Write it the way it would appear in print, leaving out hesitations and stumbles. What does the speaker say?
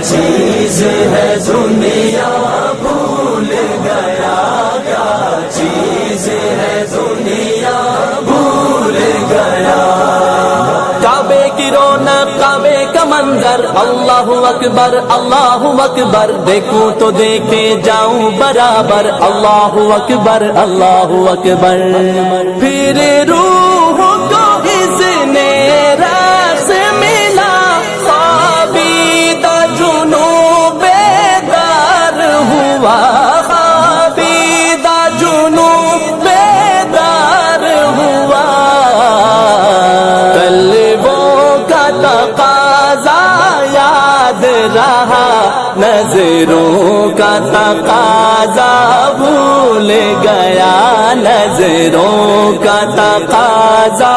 چیز ہے دنیا بھول گیا، کیا چیز ہے دنیا بھول گیا۔ کعبے کی رونق، کعبے کا منظر، اللہ اکبر اللہ اکبر، دیکھوں تو دیکھے جاؤں برابر، اللہ اکبر اللہ اکبر۔ پھر روح کو اس نے رس ملا، خوابیدہ جنوں بیدار ہوا، خوابیدہ جنوں بیدار ہوا۔ کل وہ کا تقاضا یاد رہا، نظروں کا تقاضا بھول گیا، نظروں کا تقاضا